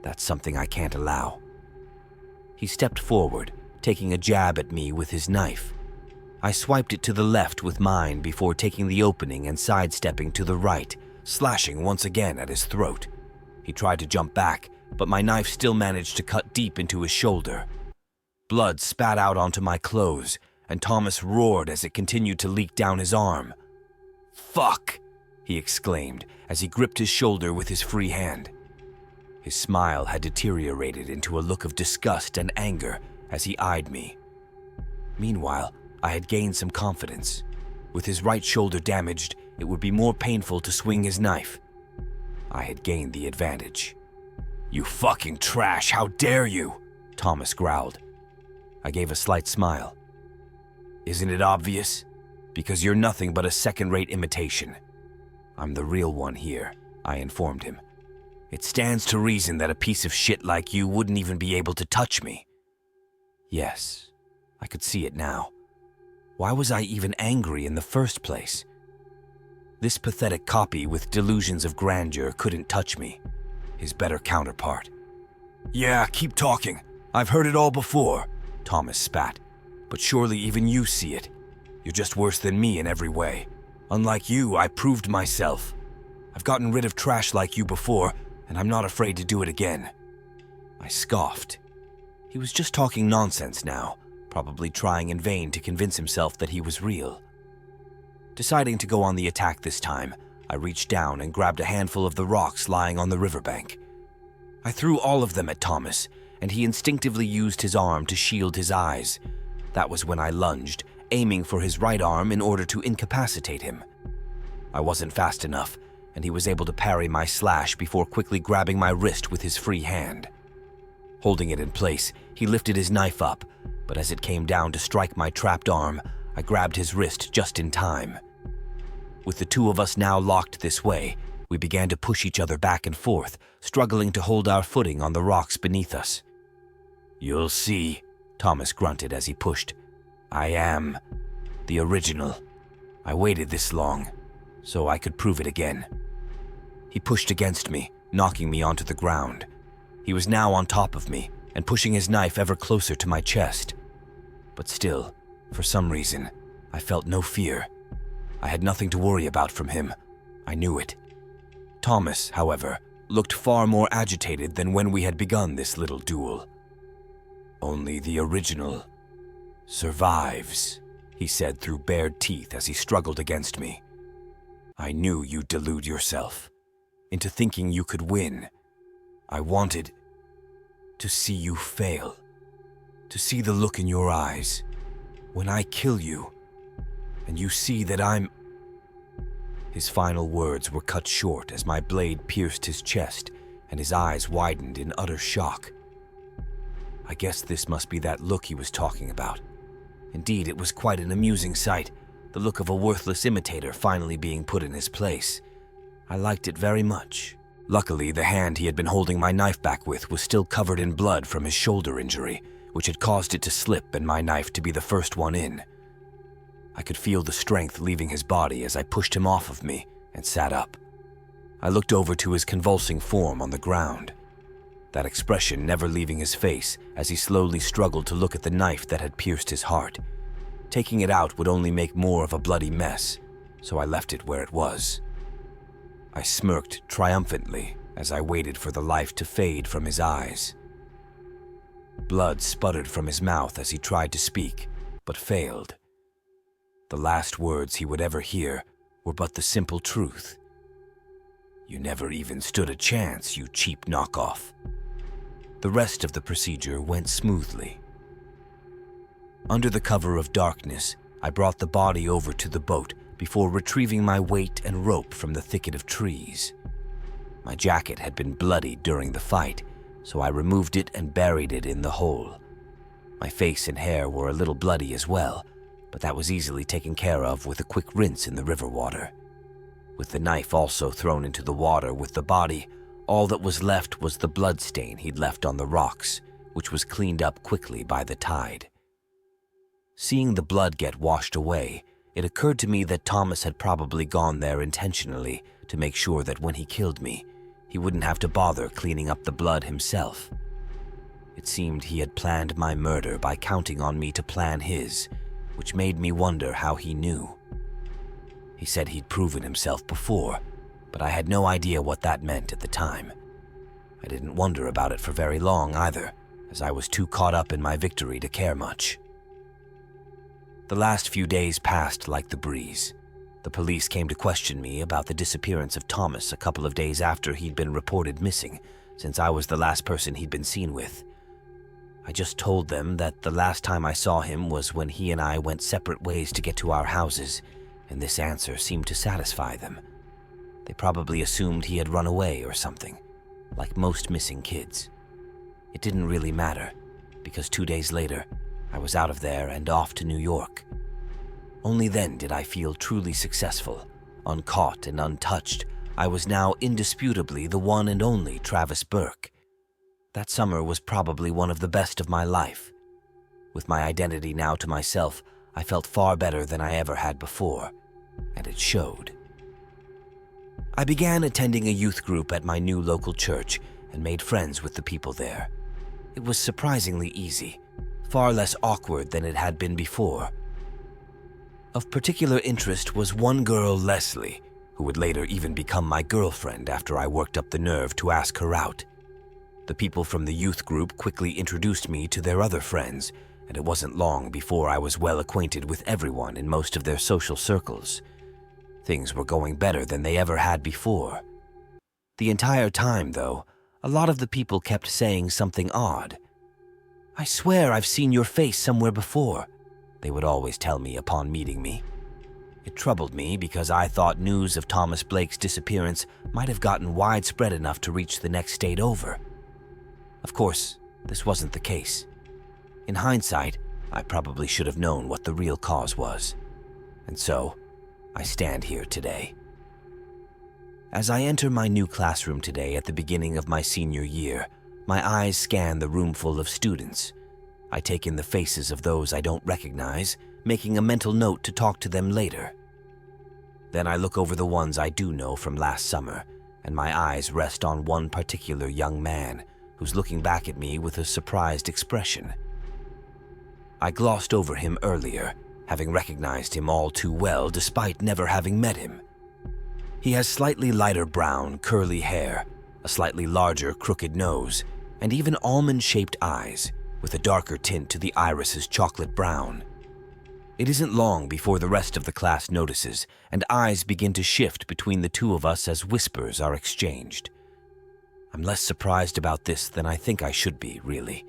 that's something I can't allow." He stepped forward, taking a jab at me with his knife. I swiped it to the left with mine before taking the opening and sidestepping to the right, slashing once again at his throat. He tried to jump back, but my knife still managed to cut deep into his shoulder. Blood spat out onto my clothes, and Thomas roared as it continued to leak down his arm. "Fuck!" he exclaimed as he gripped his shoulder with his free hand. His smile had deteriorated into a look of disgust and anger as he eyed me. Meanwhile, I had gained some confidence. With his right shoulder damaged, it would be more painful to swing his knife. I had gained the advantage. "You fucking trash, how dare you!" Thomas growled. I gave a slight smile. "Isn't it obvious? Because you're nothing but a second-rate imitation. I'm the real one here," I informed him. "It stands to reason that a piece of shit like you wouldn't even be able to touch me." Yes, I could see it now. Why was I even angry in the first place? This pathetic copy with delusions of grandeur couldn't touch me, his better counterpart. "Yeah, keep talking. I've heard it all before," Thomas spat. "But surely even you see it. You're just worse than me in every way. Unlike you, I proved myself. I've gotten rid of trash like you before, and I'm not afraid to do it again." I scoffed. He was just talking nonsense now, probably trying in vain to convince himself that he was real. Deciding to go on the attack this time, I reached down and grabbed a handful of the rocks lying on the riverbank. I threw all of them at Thomas, and he instinctively used his arm to shield his eyes. That was when I lunged, aiming for his right arm in order to incapacitate him. I wasn't fast enough, and he was able to parry my slash before quickly grabbing my wrist with his free hand. Holding it in place, he lifted his knife up, but as it came down to strike my trapped arm, I grabbed his wrist just in time. With the two of us now locked this way, we began to push each other back and forth, struggling to hold our footing on the rocks beneath us. "You'll see," Thomas grunted as he pushed. "I am the original. I waited this long, so I could prove it again." He pushed against me, knocking me onto the ground. He was now on top of me and pushing his knife ever closer to my chest. But still, for some reason, I felt no fear. I had nothing to worry about from him. I knew it. Thomas, however, looked far more agitated than when we had begun this little duel. "Only the original survives," he said through bared teeth as he struggled against me. "I knew you'd delude yourself into thinking you could win. I wanted to see you fail, to see the look in your eyes when I kill you, and you see that I'm—" His final words were cut short as my blade pierced his chest and his eyes widened in utter shock. I guess this must be that look he was talking about. Indeed, it was quite an amusing sight, the look of a worthless imitator finally being put in his place. I liked it very much. Luckily, the hand he had been holding my knife back with was still covered in blood from his shoulder injury, which had caused it to slip and my knife to be the first one in. I could feel the strength leaving his body as I pushed him off of me and sat up. I looked over to his convulsing form on the ground, that expression never leaving his face as he slowly struggled to look at the knife that had pierced his heart. Taking it out would only make more of a bloody mess, so I left it where it was. I smirked triumphantly as I waited for the life to fade from his eyes. Blood sputtered from his mouth as he tried to speak, but failed. The last words he would ever hear were but the simple truth. "You never even stood a chance, you cheap knockoff." The rest of the procedure went smoothly. Under the cover of darkness, I brought the body over to the boat before retrieving my weight and rope from the thicket of trees. My jacket had been bloodied during the fight, so I removed it and buried it in the hole. My face and hair were a little bloody as well, but that was easily taken care of with a quick rinse in the river water. With the knife also thrown into the water with the body, all that was left was the blood stain he'd left on the rocks, which was cleaned up quickly by the tide. Seeing the blood get washed away, it occurred to me that Thomas had probably gone there intentionally to make sure that when he killed me, he wouldn't have to bother cleaning up the blood himself. It seemed he had planned my murder by counting on me to plan his, which made me wonder how he knew. He said he'd proven himself before, but I had no idea what that meant at the time. I didn't wonder about it for very long either, as I was too caught up in my victory to care much. The last few days passed like the breeze. The police came to question me about the disappearance of Thomas a couple of days after he'd been reported missing, since I was the last person he'd been seen with. I just told them that the last time I saw him was when he and I went separate ways to get to our houses, and this answer seemed to satisfy them. They probably assumed he had run away or something, like most missing kids. It didn't really matter, because 2 days later, I was out of there and off to New York. Only then did I feel truly successful. Uncaught and untouched, I was now indisputably the one and only Travis Burke. That summer was probably one of the best of my life. With my identity now to myself, I felt far better than I ever had before, and it showed. I began attending a youth group at my new local church and made friends with the people there. It was surprisingly easy, far less awkward than it had been before. Of particular interest was one girl, Leslie, who would later even become my girlfriend after I worked up the nerve to ask her out. The people from the youth group quickly introduced me to their other friends, and it wasn't long before I was well acquainted with everyone in most of their social circles. Things were going better than they ever had before. The entire time, though, a lot of the people kept saying something odd. "I swear I've seen your face somewhere before," they would always tell me upon meeting me. It troubled me because I thought news of Thomas Blake's disappearance might have gotten widespread enough to reach the next state over. Of course, this wasn't the case. In hindsight, I probably should have known what the real cause was. And so, I stand here today. As I enter my new classroom today at the beginning of my senior year, my eyes scan the room full of students. I take in the faces of those I don't recognize, making a mental note to talk to them later. Then I look over the ones I do know from last summer, and my eyes rest on one particular young man who's looking back at me with a surprised expression. I glossed over him earlier, having recognized him all too well despite never having met him. He has slightly lighter brown, curly hair, a slightly larger, crooked nose, and even almond-shaped eyes, with a darker tint to the iris's chocolate brown. It isn't long before the rest of the class notices, and eyes begin to shift between the two of us as whispers are exchanged. I'm less surprised about this than I think I should be, really.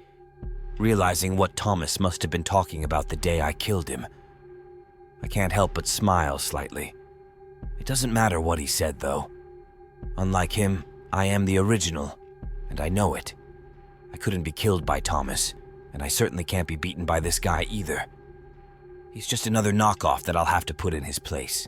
Realizing what Thomas must have been talking about the day I killed him, I can't help but smile slightly. It doesn't matter what he said, though. Unlike him, I am the original, and I know it. I couldn't be killed by Thomas, and I certainly can't be beaten by this guy either. He's just another knockoff that I'll have to put in his place.